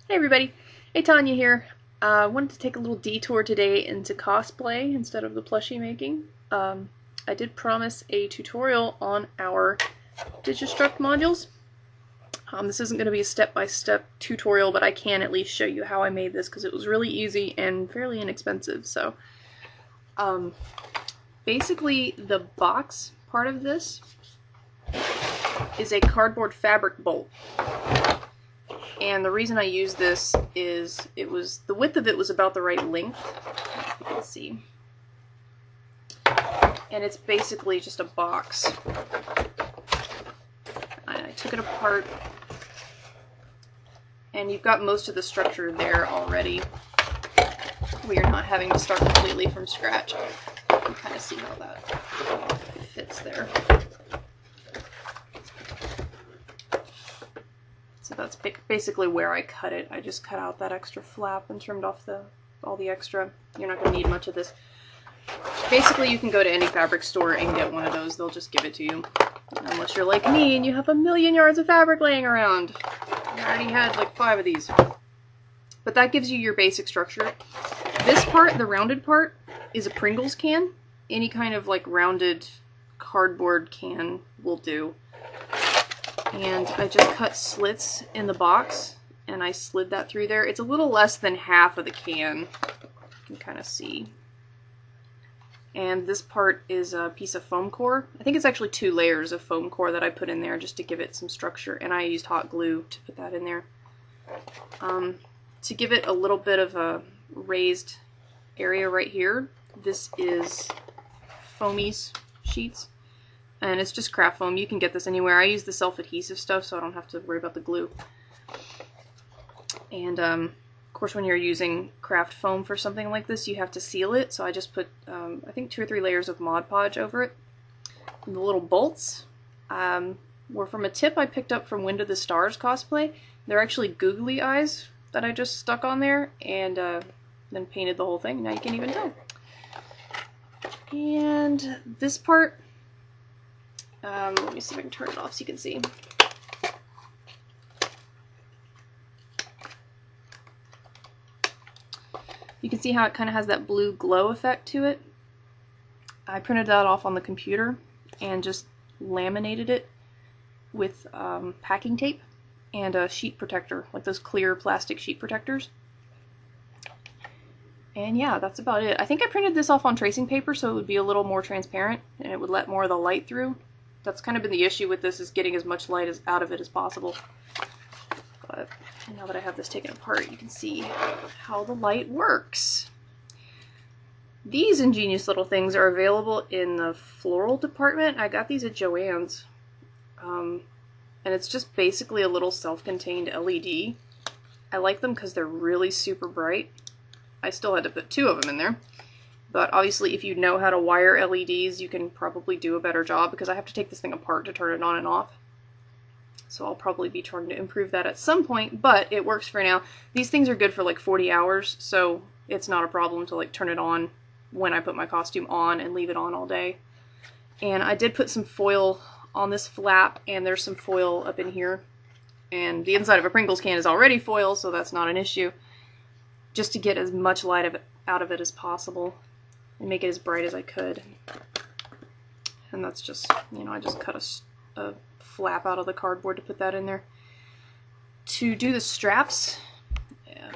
Hey everybody, hey Tanya here. I wanted to take a little detour today into cosplay instead of the plushie making. I did promise a tutorial on our Digistruct modules. This isn't going to be a step-by-step tutorial, but I can at least show you how I made this because it was really easy and fairly inexpensive. So, basically the box part of this is a cardboard fabric bolt. And the reason I use this is the width of it was about the right length. You can see. And it's basically just a box. I took it apart, and you've got most of the structure there already, where you're not having to start completely from scratch. You can kind of see how that fits there. So that's basically where I cut it. I just cut out that extra flap and trimmed off all the extra. You're not going to need much of this. Basically, you can go to any fabric store and get one of those. They'll just give it to you. Unless you're like me and you have a million yards of fabric laying around. I already had like 5 of these. But that gives you your basic structure. This part, the rounded part, is a Pringles can. Any kind of like rounded cardboard can will do. And I just cut slits in the box, and I slid that through there. It's a little less than half of the can, you can kind of see. And this part is a piece of foam core. I think it's actually 2 layers of foam core that I put in there just to give it some structure, and I used hot glue to put that in there. To give it a little bit of a raised area right here, this is Foamies sheets. And it's just craft foam. You can get this anywhere. I use the self-adhesive stuff so I don't have to worry about the glue. And of course, when you're using craft foam for something like this, you have to seal it. So I just put, I think 2 or 3 layers of Mod Podge over it. And the little bolts were from a tip I picked up from Wind of the Stars cosplay. They're actually googly eyes that I just stuck on there and then painted the whole thing. Now you can't even tell. And this part, let me see if I can turn it off so you can see. You can see how it kind of has that blue glow effect to it. I printed that off on the computer and just laminated it with packing tape and a sheet protector, like those clear plastic sheet protectors. And yeah, that's about it. I think I printed this off on tracing paper so it would be a little more transparent and it would let more of the light through. That's kind of been the issue with this, is getting as much light out of it as possible. But now that I have this taken apart, you can see how the light works. These ingenious little things are available in the floral department. I got these at Joann's. And it's just basically a little self-contained LED. I like them because they're really super bright. I still had to put 2 of them in there. But obviously, if you know how to wire LEDs, you can probably do a better job, because I have to take this thing apart to turn it on and off. So I'll probably be trying to improve that at some point, but it works for now. These things are good for like 40 hours, so it's not a problem to like turn it on when I put my costume on and leave it on all day. And I did put some foil on this flap, and there's some foil up in here. And the inside of a Pringles can is already foil, so that's not an issue. Just to get as much light out of it as possible and make it as bright as I could. And that's just, you know, I just cut a flap out of the cardboard to put that in there. To do the straps,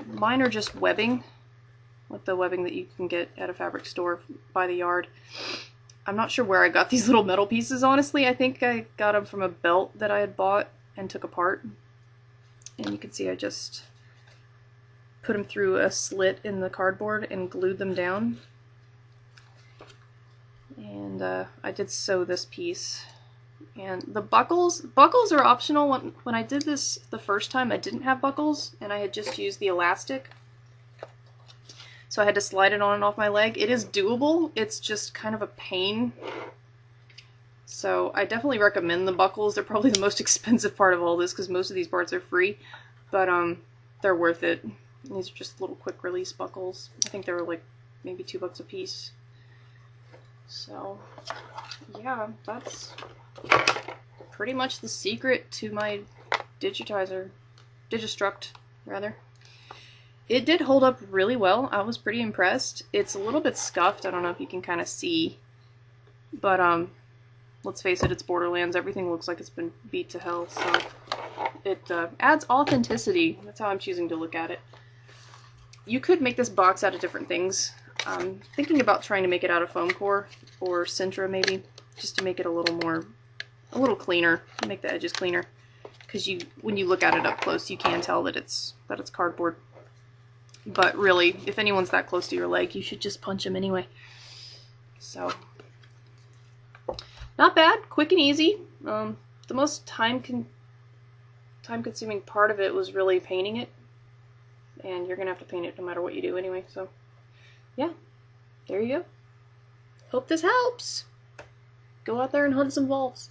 mine are just webbing, like the webbing that you can get at a fabric store by the yard. I'm not sure where I got these little metal pieces, honestly. I think I got them from a belt that I had bought and took apart. And you can see I just put them through a slit in the cardboard and glued them down. And I did sew this piece. And the buckles are optional. When I did this the first time, I didn't have buckles, and I had just used the elastic. So I had to slide it on and off my leg. It is doable, it's just kind of a pain. So I definitely recommend the buckles. They're probably the most expensive part of all this, because most of these parts are free. But they're worth it. These are just little quick release buckles. I think they were like maybe $2 a piece. So yeah, that's pretty much the secret to my Digistruct, rather. It did hold up really well. I was pretty impressed. It's a little bit scuffed. I don't know if you can kind of see. But, let's face it, it's Borderlands. Everything looks like it's been beat to hell, so it adds authenticity. That's how I'm choosing to look at it. You could make this box out of different things. I'm thinking about trying to make it out of foam core or Sintra maybe, just to make it a little cleaner, make the edges cleaner. Because when you look at it up close, you can tell that it's cardboard. But really, if anyone's that close to your leg, you should just punch them anyway. So, not bad, quick and easy. The most time-consuming part of it was really painting it. And you're going to have to paint it no matter what you do anyway, so yeah, there you go. Hope this helps. Go out there and hunt some wolves.